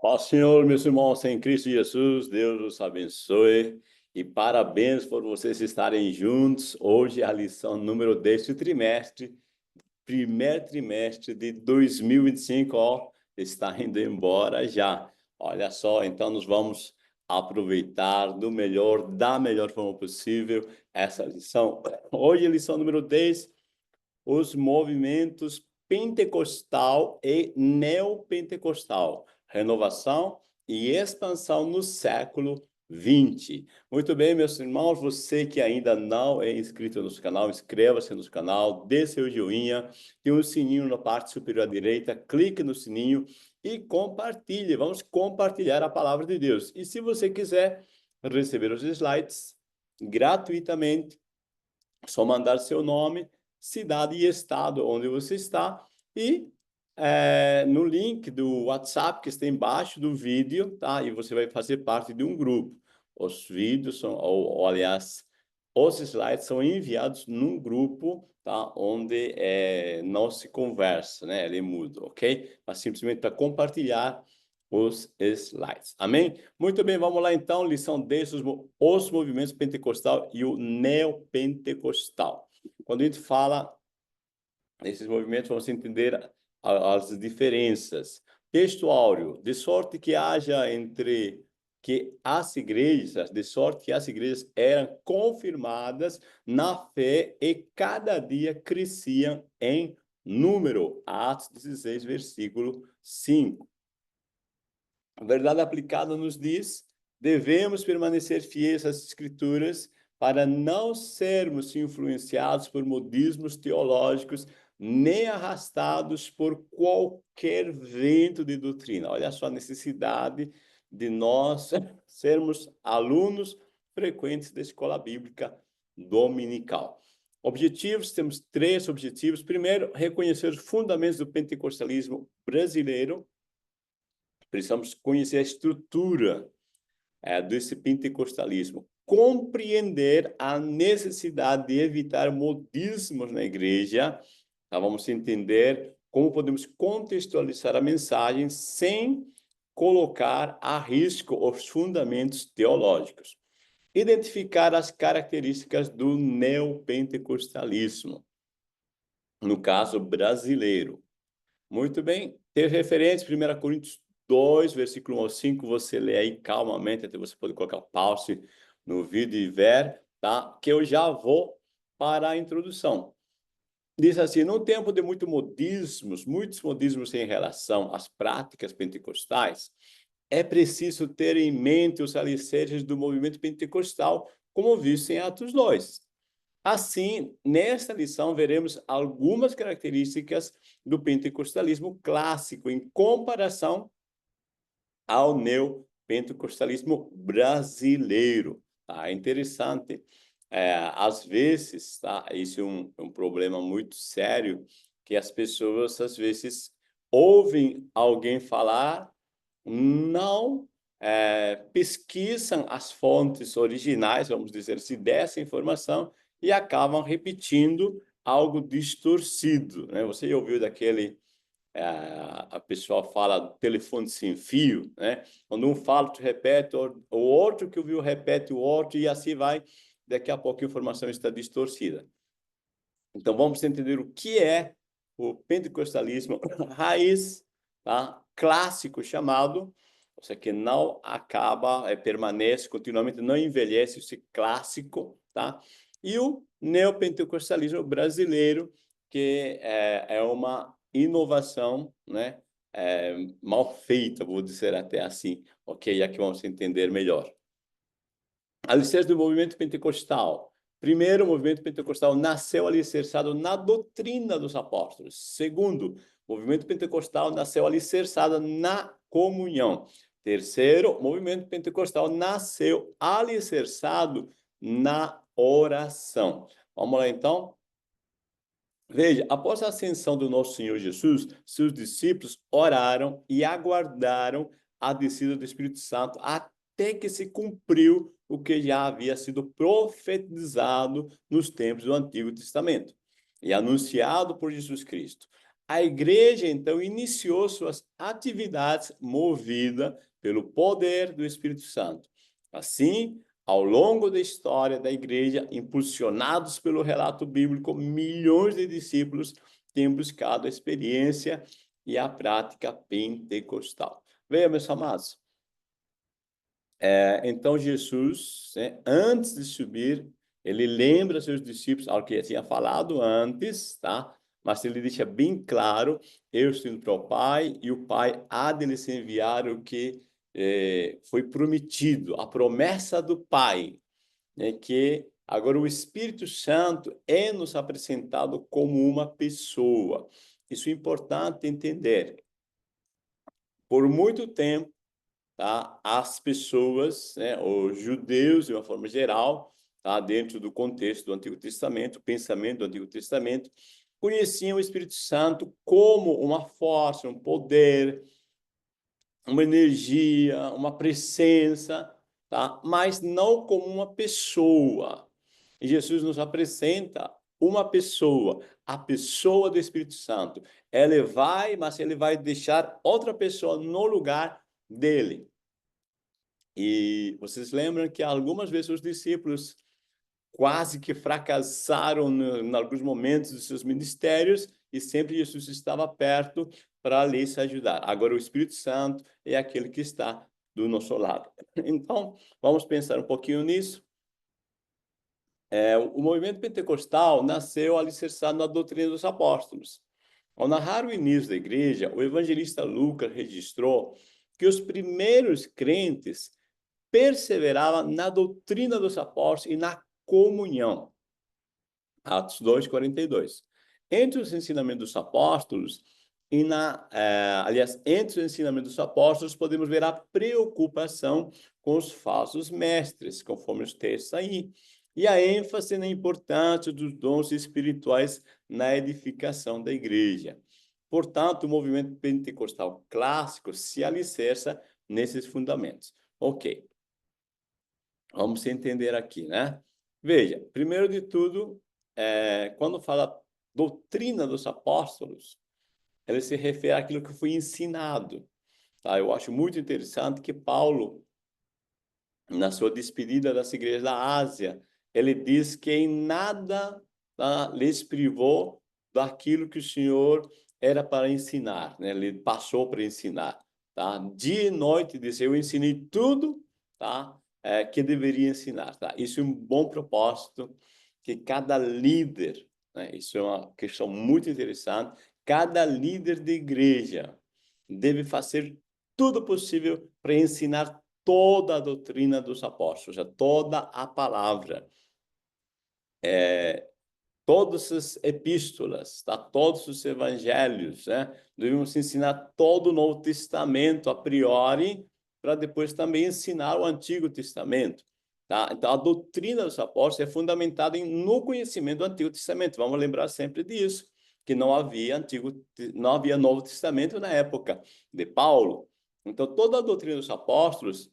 Paz, Senhor, meus irmãos, em Cristo Jesus, Deus os abençoe e parabéns por vocês estarem juntos. Hoje é a lição número 10 do trimestre, primeiro trimestre de 2025, ó, está indo embora já. Olha só, então nós vamos aproveitar da melhor forma possível essa lição. Hoje é a lição número 10, os movimentos pentecostal e neopentecostal, renovação e expansão no século XX. Muito bem, meus irmãos, você que ainda não é inscrito no nosso canal, inscreva-se no canal, dê seu joinha, tem um sininho na parte superior à direita, clique no sininho e compartilhe. Vamos compartilhar a palavra de Deus. E se você quiser receber os slides gratuitamente, é só mandar seu nome, cidade e estado onde você está e no link do WhatsApp que está embaixo do vídeo, tá? E você vai fazer parte de um grupo. Os vídeos são, aliás, os slides são enviados num grupo, tá? Onde não se conversa, né? Ele muda, ok? Mas simplesmente para compartilhar os slides. Amém? Muito bem, vamos lá então, lição 10, os movimentos pentecostal e o neopentecostal. Quando a gente fala nesses movimentos, vamos entender as diferenças. Texto áureo, de sorte que haja entre que as igrejas, de sorte que as igrejas eram confirmadas na fé e cada dia cresciam em número. Atos 16, versículo 5. A verdade aplicada nos diz: devemos permanecer fiéis às Escrituras para não sermos influenciados por modismos teológicos nem arrastados por qualquer vento de doutrina. Olha só a necessidade de nós sermos alunos frequentes da escola bíblica dominical. Objetivos, temos 3 objetivos. Primeiro, reconhecer os fundamentos do pentecostalismo brasileiro. Precisamos conhecer a estrutura desse pentecostalismo, compreender a necessidade de evitar modismos na igreja. Tá? Vamos entender como podemos contextualizar a mensagem sem colocar a risco os fundamentos teológicos. Identificar as características do neopentecostalismo, no caso brasileiro. Muito bem, ter referência, 1 Coríntios 2, versículo 1 ao 5, você lê aí calmamente, até você pode colocar pause no vídeo e ver, tá? Que eu já vou para a introdução. Diz assim: num tempo de muitos modismos em relação às práticas pentecostais, é preciso ter em mente os alicerces do movimento pentecostal, como visto em Atos 2. Assim, nesta lição, veremos algumas características do pentecostalismo clássico em comparação ao neopentecostalismo brasileiro. Tá? É interessante. Às vezes, tá? Isso é um problema muito sério, que as pessoas, às vezes, ouvem alguém falar, não pesquisam as fontes originais, vamos dizer assim, dessa informação e acabam repetindo algo distorcido, né? Você já ouviu daquele, a pessoa fala telefone sem fio, né? Quando um fala, tu repete, o outro que ouviu repete o outro e assim vai. Daqui a pouco a informação está distorcida. Então, vamos entender o que é o pentecostalismo raiz, tá? Clássico chamado, ou seja, que não acaba, permanece continuamente, não envelhece, esse clássico, tá? E o neopentecostalismo brasileiro, que é uma inovação, né? Mal feita, vou dizer até assim, ok? Aqui vamos entender melhor. Alicerce do movimento pentecostal. Primeiro, o movimento pentecostal nasceu alicerçado na doutrina dos apóstolos. Segundo, o movimento pentecostal nasceu alicerçado na comunhão. Terceiro, o movimento pentecostal nasceu alicerçado na oração. Vamos lá, então? Veja, após a ascensão do nosso Senhor Jesus, seus discípulos oraram e aguardaram a descida do Espírito Santo até que se cumpriu o que já havia sido profetizado nos tempos do Antigo Testamento e anunciado por Jesus Cristo. A igreja, então, iniciou suas atividades movida pelo poder do Espírito Santo. Assim, ao longo da história da igreja, impulsionados pelo relato bíblico, milhões de discípulos têm buscado a experiência e a prática pentecostal. Veja, meus amados, então Jesus, né, antes de subir, ele lembra seus discípulos algo que ele tinha falado antes, tá? Mas ele deixa bem claro: eu estou indo para o Pai e o Pai há de lhes enviar o que foi prometido, a promessa do Pai, né? Que agora o Espírito Santo é nos apresentado como uma pessoa. Isso é importante entender. Por muito tempo, tá? As pessoas, né, os judeus, de uma forma geral, tá? Dentro do contexto do Antigo Testamento, o pensamento do Antigo Testamento, conheciam o Espírito Santo como uma força, um poder, uma energia, uma presença, tá? Mas não como uma pessoa. E Jesus nos apresenta uma pessoa, a pessoa do Espírito Santo. Ele vai, mas ele vai deixar outra pessoa no lugar dele. E vocês lembram que algumas vezes os discípulos quase que fracassaram em alguns momentos dos seus ministérios e sempre Jesus estava perto para lhes ajudar. Agora o Espírito Santo é aquele que está do nosso lado. Então, vamos pensar um pouquinho nisso. O movimento pentecostal nasceu alicerçado na doutrina dos apóstolos. Ao narrar o início da igreja, o evangelista Lucas registrou que os primeiros crentes perseverava na doutrina dos apóstolos e na comunhão. Atos 2:42. Entre os ensinamentos dos apóstolos aliás, entre os ensinamentos dos apóstolos, podemos ver a preocupação com os falsos mestres, conforme os textos aí, e a ênfase na importância dos dons espirituais na edificação da igreja. Portanto, o movimento pentecostal clássico se alicerça nesses fundamentos. Ok. Vamos entender aqui, né? Veja, primeiro de tudo, quando fala doutrina dos apóstolos, ele se refere àquilo que foi ensinado. Tá? Eu acho muito interessante que Paulo, na sua despedida das igrejas da Ásia, ele diz que em nada, tá, lhes privou daquilo que o Senhor era para ensinar, né? Ele passou para ensinar, tá? Dia e noite, diz, eu ensinei tudo, tá? Que deveria ensinar, tá? Isso é um bom propósito que cada líder, né? Isso é uma questão muito interessante. Cada líder de igreja deve fazer tudo possível para ensinar toda a doutrina dos apóstolos, toda a palavra, todas as epístolas, tá? Todos os evangelhos, né? Devemos ensinar todo o Novo Testamento a priori, para depois também ensinar o Antigo Testamento, tá? Então, a doutrina dos apóstolos é fundamentada no conhecimento do Antigo Testamento. Vamos lembrar sempre disso, que não havia Novo Testamento na época de Paulo. Então, toda a doutrina dos apóstolos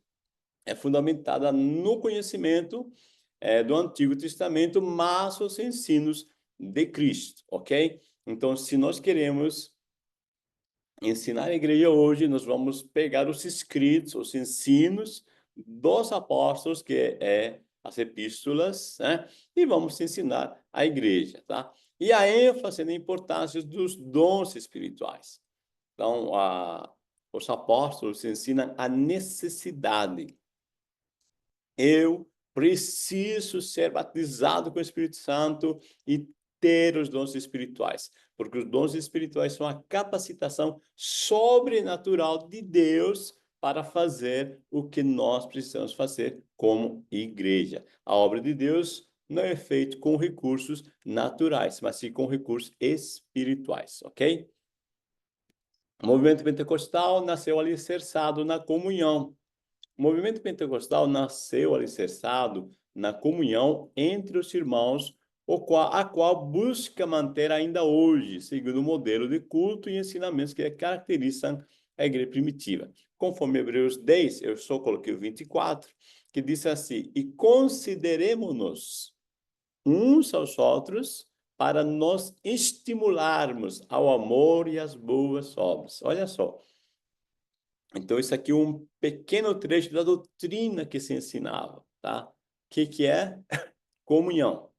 é fundamentada no conhecimento do Antigo Testamento, mas os ensinos de Cristo, ok? Então, se nós queremos ensinar a igreja hoje, nós vamos pegar os escritos, os ensinos dos apóstolos, que é as epístolas, né? E vamos ensinar a igreja, tá? E a ênfase na importância dos dons espirituais. Então, os apóstolos ensinam a necessidade. Eu preciso ser batizado com o Espírito Santo e ter os dons espirituais, porque os dons espirituais são a capacitação sobrenatural de Deus para fazer o que nós precisamos fazer como igreja. A obra de Deus não é feita com recursos naturais, mas sim com recursos espirituais, ok? O movimento pentecostal nasceu alicerçado na comunhão. O movimento pentecostal nasceu alicerçado na comunhão entre os irmãos, a qual busca manter ainda hoje, segundo o modelo de culto e ensinamentos que caracterizam a igreja primitiva. Conforme Hebreus 10, eu só coloquei o 24, que diz assim: e consideremos-nos uns aos outros para nós estimularmos ao amor e às boas obras. Olha só. Então, isso aqui é um pequeno trecho da doutrina que se ensinava, tá? O que é? Comunhão,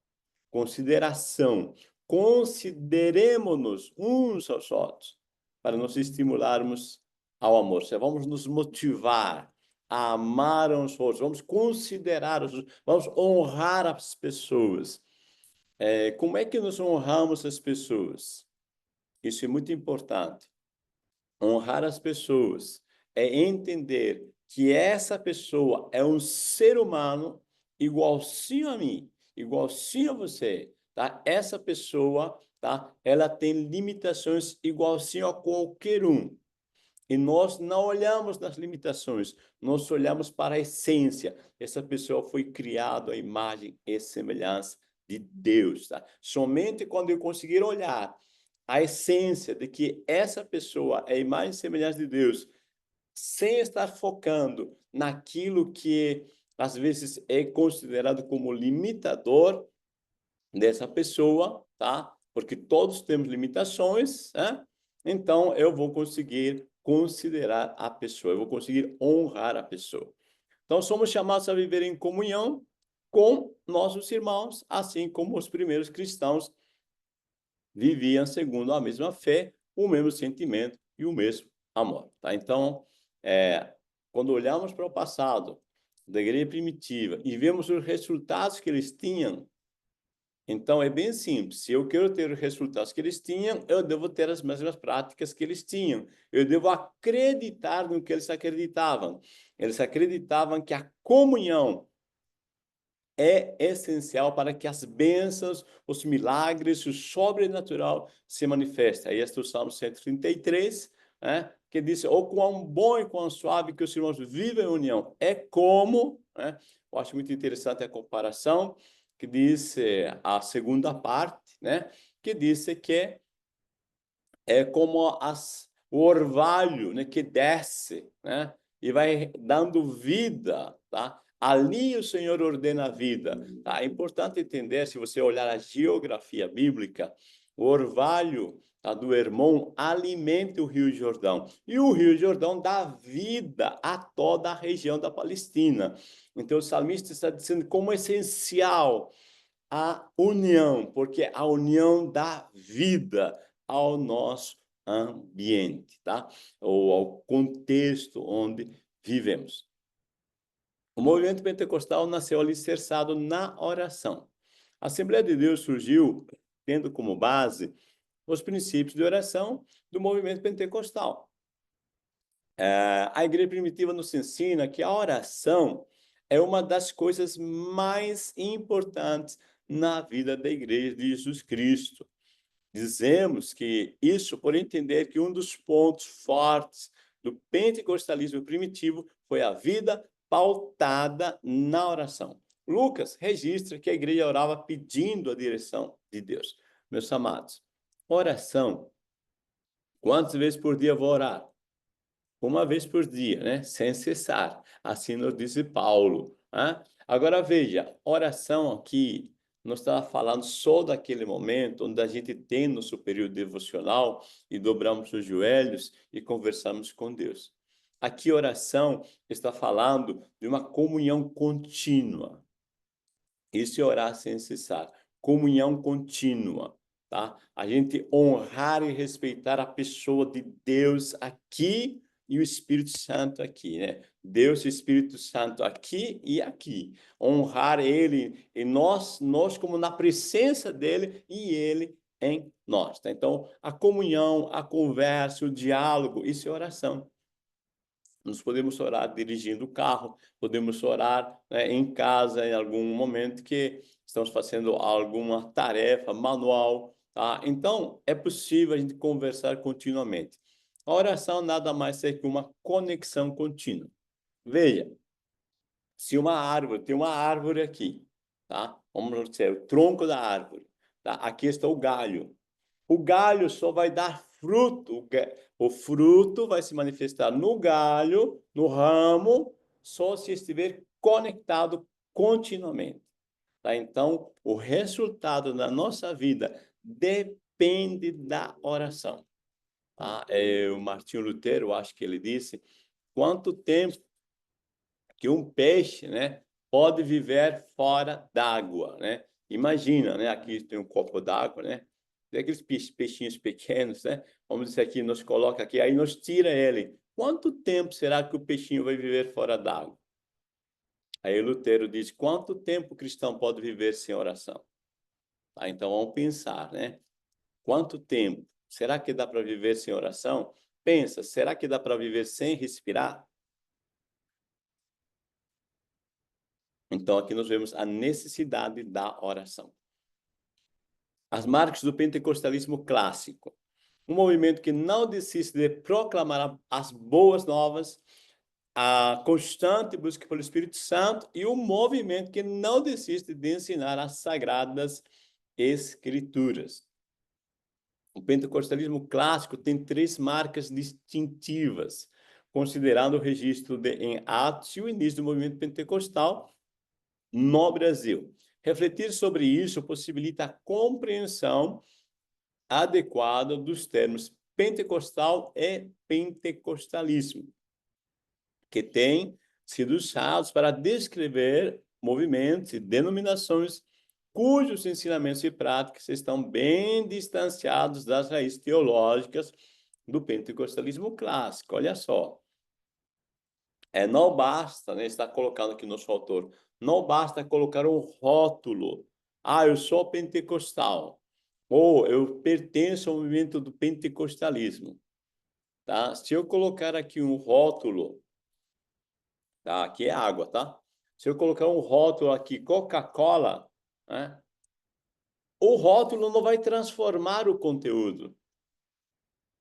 consideração. Consideremos-nos uns aos outros para nos estimularmos ao amor. Seja, vamos nos motivar a amar uns aos outros, vamos considerar, vamos honrar as pessoas. Como é que nós honramos as pessoas? Isso é muito importante. Honrar as pessoas é entender que essa pessoa é um ser humano igualzinho a mim, igualzinho a você, tá? Essa pessoa, tá? Ela tem limitações igualzinho a qualquer um. E nós não olhamos nas limitações, nós olhamos para a essência. Essa pessoa foi criada à imagem e semelhança de Deus, tá? Somente quando eu conseguir olhar a essência de que essa pessoa é a imagem e semelhança de Deus, sem estar focando naquilo que às vezes é considerado como limitador dessa pessoa, tá? Porque todos temos limitações, né? Então eu vou conseguir considerar a pessoa, eu vou conseguir honrar a pessoa. Então somos chamados a viver em comunhão com nossos irmãos, assim como os primeiros cristãos viviam segundo a mesma fé, o mesmo sentimento e o mesmo amor, tá? Então, quando olhamos para o passado da igreja primitiva e vemos os resultados que eles tinham, então é bem simples. Se eu quero ter os resultados que eles tinham, eu devo ter as mesmas práticas que eles tinham. Eu devo acreditar no que eles acreditavam. Eles acreditavam que a comunhão é essencial para que as bênçãos, os milagres, o sobrenatural se manifestem. Aí este é o Salmo 133, né, que diz, oh, quão bom e quão suave que os irmãos vivem em união. É como, né, eu acho muito interessante a comparação, que diz a segunda parte, né, que diz que é como o orvalho, né, que desce, né, e vai dando vida, tá? Ali o Senhor ordena a vida, tá? É importante entender, se você olhar a geografia bíblica, o orvalho, tá, do Hermon alimenta o Rio Jordão. E o Rio Jordão dá vida a toda a região da Palestina. Então o salmista está dizendo como é essencial a união, porque a união dá vida ao nosso ambiente, tá? Ou ao contexto onde vivemos. O movimento pentecostal nasceu alicerçado na oração. A Assembleia de Deus surgiu tendo como base os princípios de oração do movimento pentecostal. A igreja primitiva nos ensina que a oração é uma das coisas mais importantes na vida da igreja de Jesus Cristo. Dizemos que isso por entender que um dos pontos fortes do pentecostalismo primitivo foi a vida pautada na oração. Lucas registra que a igreja orava pedindo a direção de Deus. Meus amados, oração. Quantas vezes por dia vou orar? Uma vez por dia, né? Sem cessar. Assim nos diz Paulo. Né? Agora veja, oração aqui não está falando só daquele momento onde a gente tem nosso período devocional e dobramos os joelhos e conversamos com Deus. Aqui oração está falando de uma comunhão contínua. Isso é orar sem cessar. Comunhão contínua, tá? A gente honrar e respeitar a pessoa de Deus aqui e o Espírito Santo aqui, né? Deus e o Espírito Santo aqui e aqui. Honrar ele e nós como na presença dele e ele em nós, tá? Então, a comunhão, a conversa, o diálogo, isso é oração. Nós podemos orar dirigindo o carro, podemos orar, né, em casa, em algum momento que estamos fazendo alguma tarefa manual, tá? Então, é possível a gente conversar continuamente. A oração nada mais é que uma conexão contínua. Veja, se uma árvore, tem uma árvore aqui, tá? Vamos dizer, o tronco da árvore, tá? Aqui está o galho. O galho só vai dar fruto. O fruto vai se manifestar no galho, no ramo, só se estiver conectado continuamente. Tá? Então, o resultado da nossa vida depende da oração. Tá? O Martinho Lutero, acho que ele disse, quanto tempo que um peixe, né, pode viver fora d'água, né? Imagina, né? Aqui tem um copo d'água, né? Tem aqueles peixinhos pequenos, né? Vamos dizer aqui, nós coloca aqui, aí nós tira ele. Quanto tempo será que o peixinho vai viver fora d'água? Aí Lutero diz, quanto tempo o cristão pode viver sem oração? Tá? Então vamos pensar, né? Quanto tempo? Será que dá para viver sem oração? Pensa, será que dá para viver sem respirar? Então aqui nós vemos a necessidade da oração. As marcas do pentecostalismo clássico. Um movimento que não desiste de proclamar as boas novas, a constante busca pelo Espírito Santo e um movimento que não desiste de ensinar as sagradas escrituras. O pentecostalismo clássico tem 3 marcas distintivas, considerando o registro em Atos e o início do movimento pentecostal no Brasil. Refletir sobre isso possibilita a compreensão adequada dos termos pentecostal e pentecostalismo, que têm sido usados para descrever movimentos e denominações cujos ensinamentos e práticas estão bem distanciados das raízes teológicas do pentecostalismo clássico. Olha só, não basta, né, está colocando aqui nosso autor, não basta colocar um rótulo. Ah, eu sou pentecostal. Ou eu pertenço ao movimento do pentecostalismo. Tá? Se eu colocar aqui um rótulo, tá? Aqui é água, tá? Se eu colocar um rótulo aqui, Coca-Cola, né? O rótulo não vai transformar o conteúdo.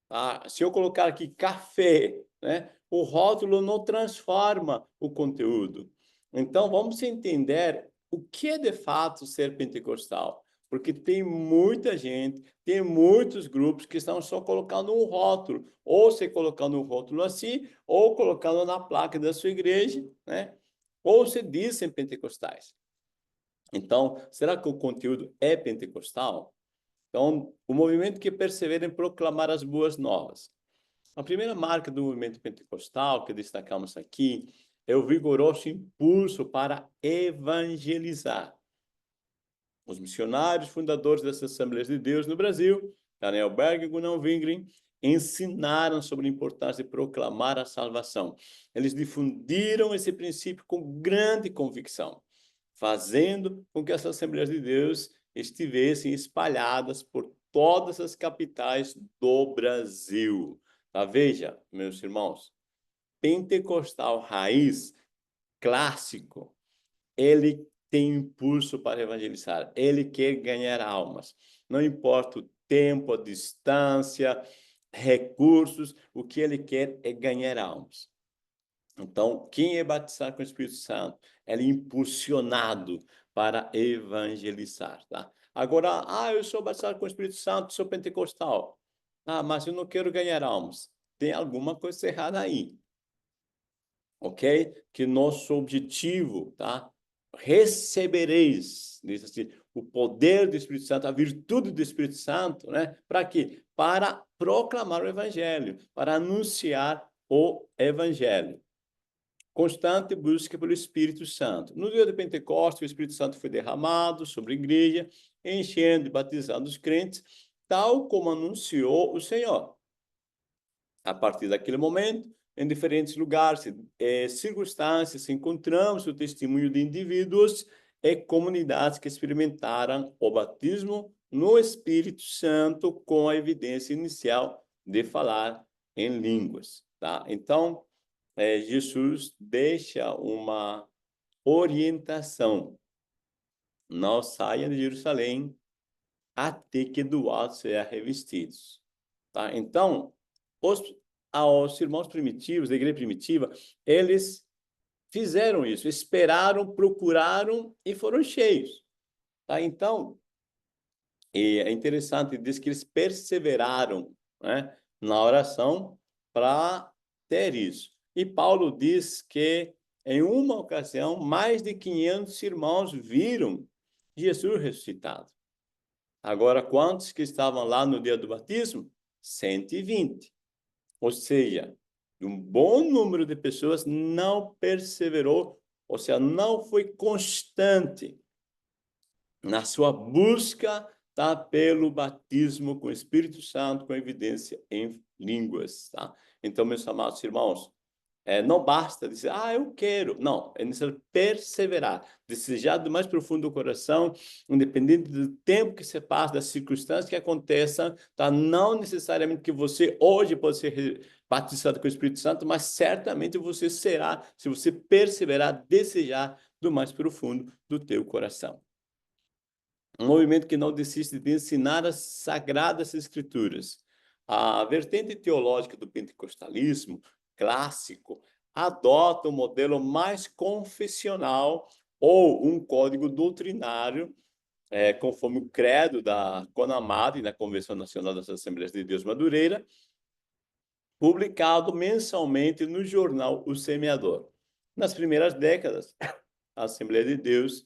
Tá? Se eu colocar aqui café, né? O rótulo não transforma o conteúdo. Então, vamos entender o que é de fato ser pentecostal. Porque tem muita gente, tem muitos grupos que estão só colocando um rótulo. Ou se colocando um rótulo assim, ou colocando na placa da sua igreja, né? Ou se dizem pentecostais. Então, será que o conteúdo é pentecostal? Então, o movimento que persevera em proclamar as boas novas. A primeira marca do movimento pentecostal que destacamos aqui é o vigoroso impulso para evangelizar. Os missionários fundadores das Assembleias de Deus no Brasil, Daniel Berg e Gunnar Wingren, ensinaram sobre a importância de proclamar a salvação. Eles difundiram esse princípio com grande convicção, fazendo com que as Assembleias de Deus estivessem espalhadas por todas as capitais do Brasil. Tá? Veja, meus irmãos, pentecostal raiz, clássico, ele tem impulso para evangelizar, ele quer ganhar almas. Não importa o tempo, a distância, recursos, o que ele quer é ganhar almas. Então, quem é batizado com o Espírito Santo, ele é impulsionado para evangelizar, tá? Agora, eu sou batizado com o Espírito Santo, sou pentecostal. Mas eu não quero ganhar almas. Tem alguma coisa errada aí, ok? Que nosso objetivo, tá? Recebereis, diz assim, o poder do Espírito Santo, a virtude do Espírito Santo, né? Para quê? Para proclamar o Evangelho, para anunciar o Evangelho. Constante busca pelo Espírito Santo. No dia de Pentecostes, o Espírito Santo foi derramado sobre a igreja, enchendo e batizando os crentes, tal como anunciou o Senhor. A partir daquele momento, em diferentes lugares e circunstâncias, encontramos o testemunho de indivíduos e comunidades que experimentaram o batismo no Espírito Santo com a evidência inicial de falar em línguas. Tá? Então, Jesus deixa uma orientação. Não saia de Jerusalém até que do alto sejam revestidos. Tá? Então, aos irmãos primitivos, da igreja primitiva, eles fizeram isso, esperaram, procuraram e foram cheios. Tá? Então, é interessante, diz que eles perseveraram, né, na oração para ter isso. E Paulo diz que, em uma ocasião, mais de 500 irmãos viram Jesus ressuscitado. Agora, quantos que estavam lá no dia do batismo? 120. Ou seja, um bom número de pessoas não perseverou, ou seja, não foi constante na sua busca, tá, pelo batismo com o Espírito Santo, com evidência em línguas, tá? Então, meus amados irmãos, não basta dizer, eu quero. Não, é necessário perseverar, desejar do mais profundo do coração, independente do tempo que você passa, das circunstâncias que aconteçam, tá? Não necessariamente que você hoje pode ser batizado com o Espírito Santo, mas certamente você será, se você perseverar, desejar do mais profundo do teu coração. Um movimento que não desiste de ensinar as sagradas escrituras. A vertente teológica do pentecostalismo clássico adota um modelo mais confessional ou um código doutrinário, conforme o credo da CONAMAD, na Convenção Nacional das Assembleias de Deus Madureira, publicado mensalmente no jornal O Semeador. Nas primeiras décadas, a Assembleia de Deus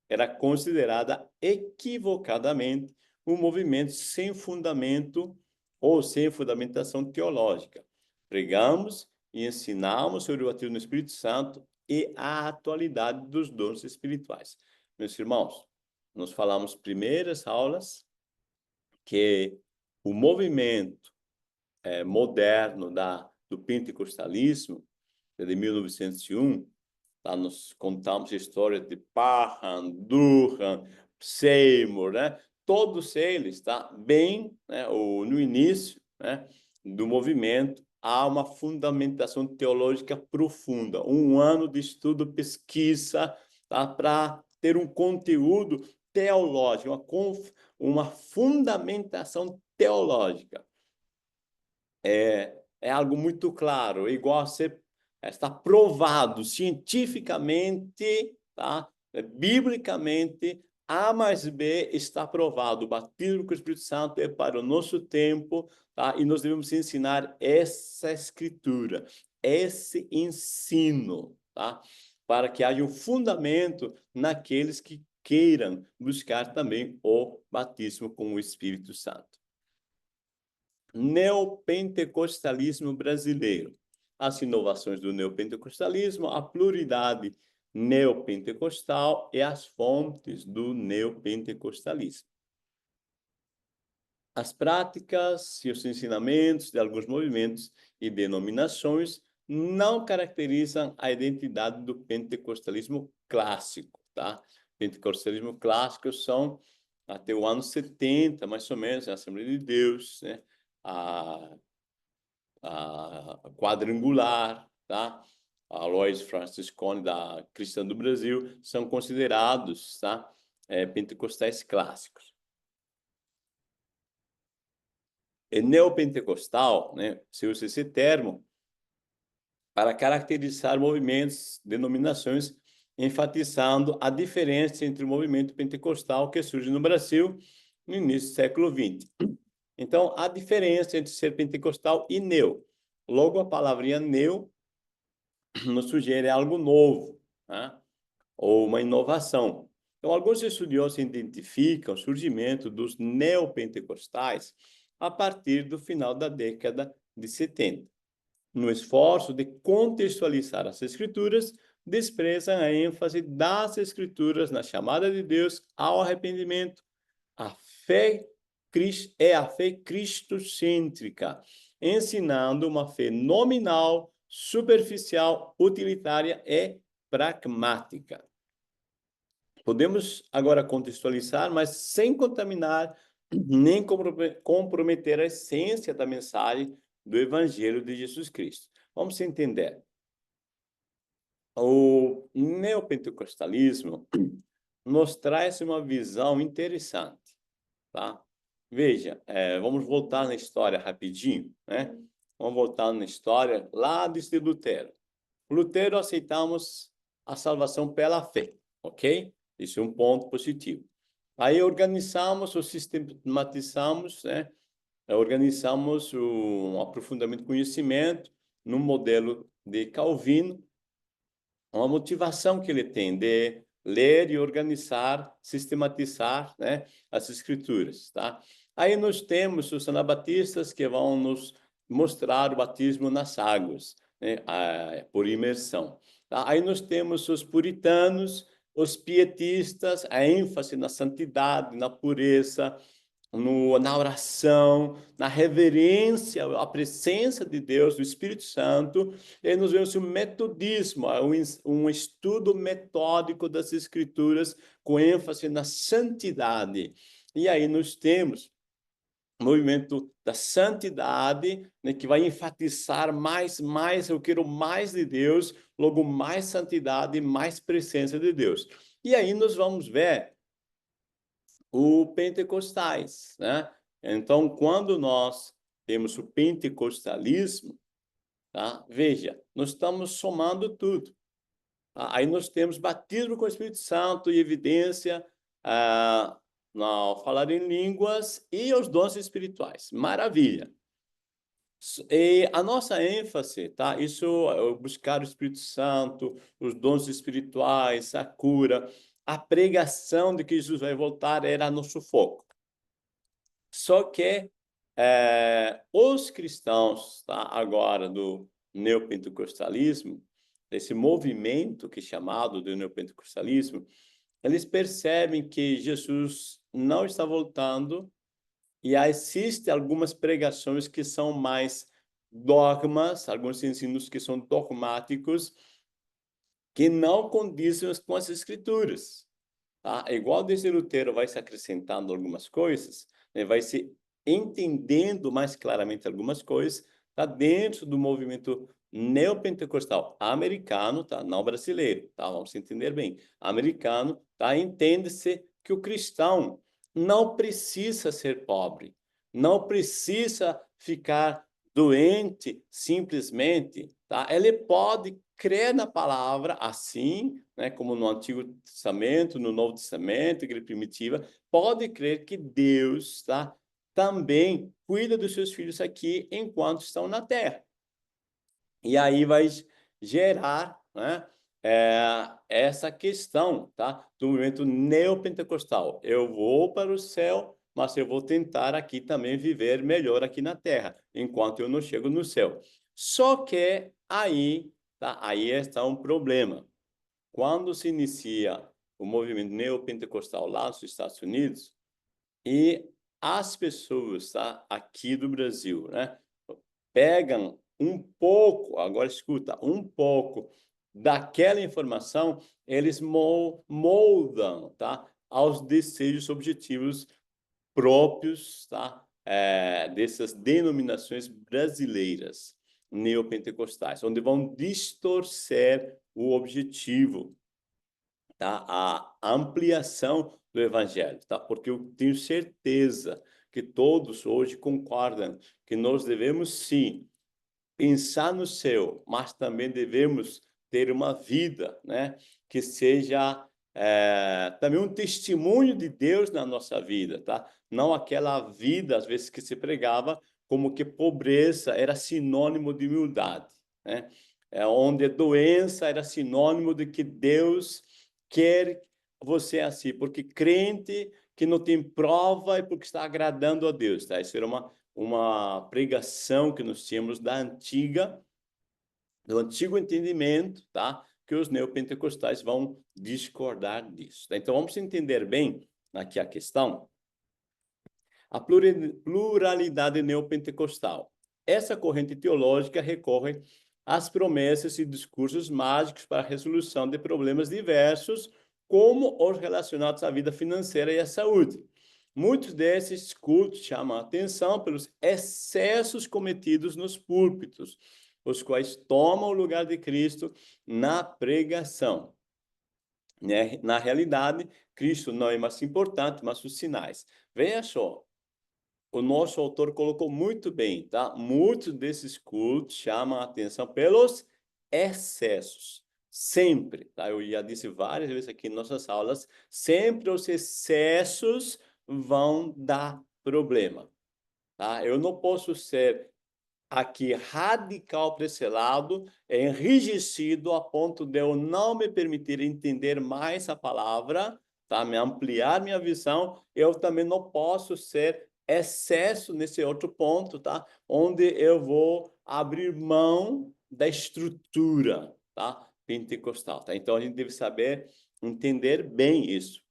era considerada equivocadamente um movimento sem fundamento ou sem fundamentação teológica. Pregamos e ensinamos sobre o batismo no Espírito Santo e a atualidade dos dons espirituais. Meus irmãos, nós falamos primeiras aulas que o movimento moderno do pentecostalismo, de 1901, tá? Nós contamos a história de Parham, Durham, Seymour, né? Todos eles, tá? Bem, né? No início, né? Do movimento, há uma fundamentação teológica profunda, um ano de estudo, pesquisa, tá? Para ter um conteúdo teológico, uma fundamentação teológica. É algo muito claro, igual a ser, está provado cientificamente, tá? Biblicamente, A mais B está provado. O batismo com o Espírito Santo é para o nosso tempo, tá? E nós devemos ensinar essa escritura, esse ensino, tá? Para que haja um fundamento naqueles que queiram buscar também o batismo com o Espírito Santo. Neopentecostalismo brasileiro. As inovações do neopentecostalismo, a pluralidade neopentecostal e as fontes do neopentecostalismo. As práticas e os ensinamentos de alguns movimentos e denominações não caracterizam a identidade do pentecostalismo clássico, tá? Pentecostalismo clássico são até o ano 70, mais ou menos, a Assembleia de Deus, né? a Quadrangular, tá? A Lois Franciscone da Cristã do Brasil, são considerados, tá? Pentecostais clássicos. E neopentecostal, né? Se usa esse termo para caracterizar movimentos, denominações, enfatizando a diferença entre o movimento pentecostal que surge no Brasil no início do século XX. Então, a diferença entre ser pentecostal e neo. Logo, a palavrinha neo nos sugere algo novo, né? Ou uma inovação. Então, alguns estudiosos identificam o surgimento dos neopentecostais a partir do final da década de 70. No esforço de contextualizar as escrituras, desprezam a ênfase das escrituras na chamada de Deus ao arrependimento. A fé é a fé cristocêntrica, ensinando uma fé nominal, superficial, utilitária e pragmática. Podemos agora contextualizar, mas sem contaminar nem comprometer a essência da mensagem do Evangelho de Jesus Cristo. Vamos entender. O neopentecostalismo nos traz uma visão interessante, tá? Veja, vamos voltar na história rapidinho, né? Vamos voltar na história lá de Lutero. Lutero aceitamos a salvação pela fé, ok? Isso é um ponto positivo. Aí organizamos ou sistematizamos, né? Organizamos um aprofundamento do conhecimento no modelo de Calvino, uma motivação que ele tem de ler e organizar, sistematizar, né, as escrituras, tá? Aí nós temos os anabatistas que vão nos mostrar o batismo nas águas, né, por imersão. Tá? Aí nós temos os puritanos, os pietistas, a ênfase na santidade, na pureza, na oração, na reverência à presença de Deus, do Espírito Santo, e nós vemos o metodismo, um estudo metódico das Escrituras com ênfase na santidade. E aí nós temos o movimento da santidade, né, que vai enfatizar mais, eu quero mais de Deus, logo mais santidade, mais presença de Deus. E aí nós vamos ver o pentecostais, né? Então, quando nós temos o pentecostalismo, tá? Veja, nós estamos somando tudo. Tá? Aí nós temos batismo com o Espírito Santo e evidência, no falar em línguas e os dons espirituais. Maravilha. E a nossa ênfase, tá? Isso, buscar o Espírito Santo, os dons espirituais, a cura, a pregação de que Jesus vai voltar era nosso foco. Só que os cristãos, tá, agora do neopentecostalismo, esse movimento que é chamado de neopentecostalismo, eles percebem que Jesus não está voltando e existem algumas pregações que são mais dogmas, alguns ensinos que são dogmáticos, que não condizem com as escrituras. Tá? Igual desde Lutero vai se acrescentando algumas coisas, né? Vai se entendendo mais claramente algumas coisas, tá? Dentro do movimento neopentecostal americano, tá? Não brasileiro, tá? Vamos entender bem. Americano, tá? Entende-se que o cristão não precisa ser pobre, não precisa ficar doente simplesmente, tá? Ele pode crer na palavra assim, né, como no Antigo Testamento, no Novo Testamento, igreja primitiva, pode crer que Deus, tá, também cuida dos seus filhos aqui enquanto estão na terra. E aí vai gerar, né, essa questão, tá, do movimento neopentecostal. Eu vou para o céu, mas eu vou tentar aqui também viver melhor aqui na terra, enquanto eu não chego no céu. Só que aí, tá, aí está um problema. Quando se inicia o movimento neopentecostal lá nos Estados Unidos, e as pessoas, tá, aqui do Brasil, né, pegam um pouco, agora escuta, um pouco daquela informação, eles moldam, tá, aos desejos objetivos próprios, tá, dessas denominações brasileiras neopentecostais, onde vão distorcer o objetivo, tá, a ampliação do evangelho, tá? Porque eu tenho certeza que todos hoje concordam que nós devemos sim pensar no céu, mas também devemos ter uma vida, né, que seja também um testemunho de Deus na nossa vida, tá? Não aquela vida, às vezes, que se pregava como que pobreza era sinônimo de humildade, né? Onde doença era sinônimo de que Deus quer você assim, porque crente que não tem prova é porque está agradando a Deus, tá? Isso era uma pregação que nós tínhamos do antigo entendimento, tá? Que os neopentecostais vão discordar disso. Tá? Então, vamos entender bem aqui a questão. A pluralidade neopentecostal. Essa corrente teológica recorre às promessas e discursos mágicos para a resolução de problemas diversos, como os relacionados à vida financeira e à saúde. Muitos desses cultos chamam a atenção pelos excessos cometidos nos púlpitos, os quais tomam o lugar de Cristo na pregação. Né? Na realidade, Cristo não é mais importante, mas os sinais. Veja só, o nosso autor colocou muito bem, tá? Muitos desses cultos chamam a atenção pelos excessos. Sempre, tá? Eu já disse várias vezes aqui em nossas aulas, sempre os excessos vão dar problema, tá? Eu não posso ser aqui radical para esse lado, enrijecido a ponto de eu não me permitir entender mais a palavra, tá? Me ampliar minha visão, eu também não posso ser excesso nesse outro ponto, tá? Onde eu vou abrir mão da estrutura, tá? Pentecostal, tá? Então a gente deve saber entender bem isso.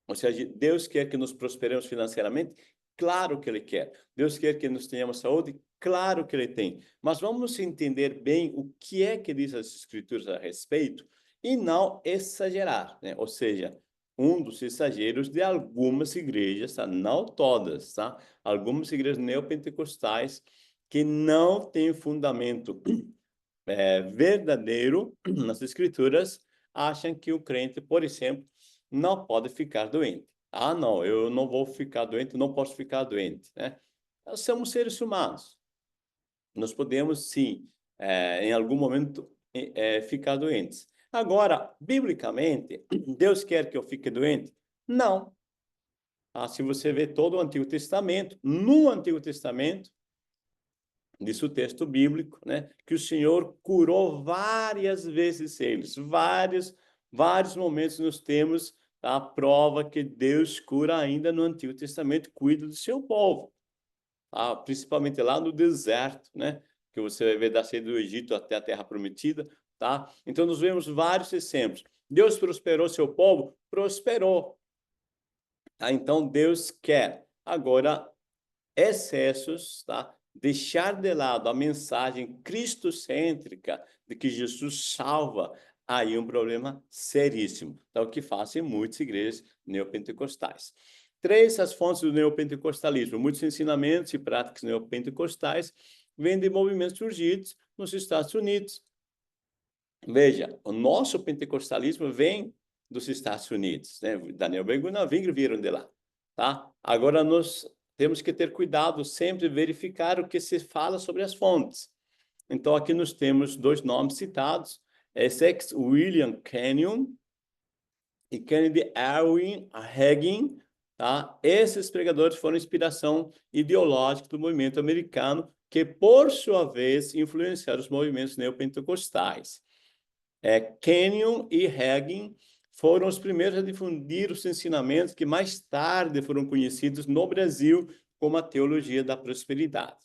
Ou seja, Deus quer que nos prosperemos financeiramente? Claro que Ele quer. Deus quer que nos tenhamos saúde? Claro que Ele tem. Mas vamos entender bem o que é que diz as Escrituras a respeito e não exagerar, né? Ou seja, um dos exageros de algumas igrejas, tá? Não todas, tá? Algumas igrejas neopentecostais que não têm fundamento verdadeiro nas Escrituras, acham que o crente, por exemplo, não pode ficar doente. Ah, não, eu não vou ficar doente, não posso ficar doente, né? Nós somos seres humanos. Nós podemos, sim, em algum momento, ficar doentes. Agora, biblicamente, Deus quer que eu fique doente? Não. Se você vê todo o Antigo Testamento, no Antigo Testamento, diz o texto bíblico, né, que o Senhor curou várias vezes eles, vários momentos nós temos a prova que Deus cura ainda no Antigo Testamento, cuida do seu povo, tá? Principalmente lá no deserto, né, que você vai ver da saída do Egito até a Terra Prometida, tá? Então nós vemos vários exemplos. Deus prosperou seu povo? Prosperou. Tá? Então Deus quer. Agora, excessos, tá? Deixar de lado a mensagem cristocêntrica de que Jesus salva, aí um problema seríssimo. Então, o que fazem muitas igrejas neopentecostais. Três, as fontes do neopentecostalismo. Muitos ensinamentos e práticas neopentecostais vêm de movimentos surgidos nos Estados Unidos. Veja, o nosso pentecostalismo vem dos Estados Unidos, né? Daniel Bengu e Navingre vieram de lá, tá? Agora nós temos que ter cuidado, sempre verificar o que se fala sobre as fontes. Então aqui nós temos dois nomes citados, Essex William Kenyon e Kennedy Erwin Hagin, tá? Esses pregadores foram inspiração ideológica do movimento americano, que por sua vez influenciaram os movimentos neopentecostais. Kenyon e Hagin foram os primeiros a difundir os ensinamentos que mais tarde foram conhecidos no Brasil como a teologia da prosperidade.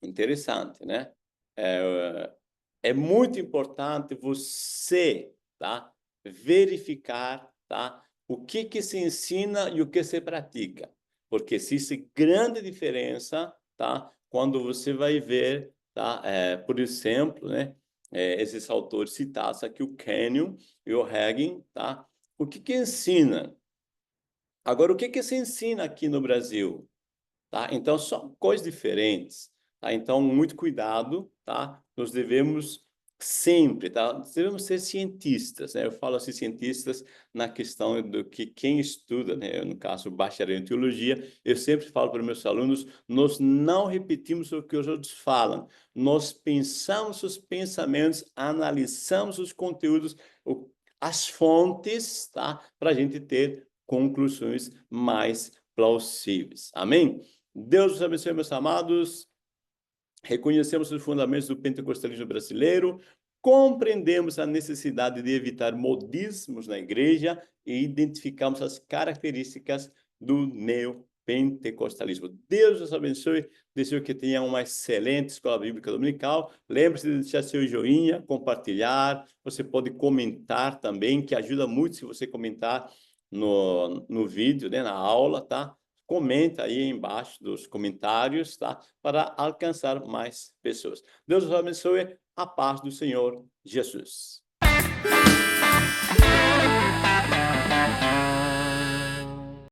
Interessante, né? É muito importante você, tá, verificar, tá, o que se ensina e o que se pratica, porque existe grande diferença, tá, quando você vai ver, tá, por exemplo, né, esses autores citados aqui, o Kenyon e o Hagin, tá, o que ensina? Agora, o que se ensina aqui no Brasil? Tá? Então, são coisas diferentes, tá? Então, muito cuidado, tá? Nós devemos sempre, tá? Devemos ser cientistas, né? Eu falo assim, cientistas na questão do que quem estuda, né? No caso, bacharel em teologia, eu sempre falo para meus alunos, nós não repetimos o que os outros falam, nós pensamos os pensamentos, analisamos os conteúdos, as fontes, tá? Para a gente ter conclusões mais plausíveis. Amém? Deus os abençoe, meus amados. Reconhecemos os fundamentos do pentecostalismo brasileiro, compreendemos a necessidade de evitar modismos na igreja e identificamos as características do neopentecostalismo. Deus os abençoe. Desejo que tenha uma excelente escola bíblica dominical. Lembre-se de deixar seu joinha, compartilhar. Você pode comentar também, que ajuda muito se você comentar no vídeo, né, na aula, tá? Comenta aí embaixo dos comentários, tá? Para alcançar mais pessoas. Deus os abençoe. A paz do Senhor Jesus.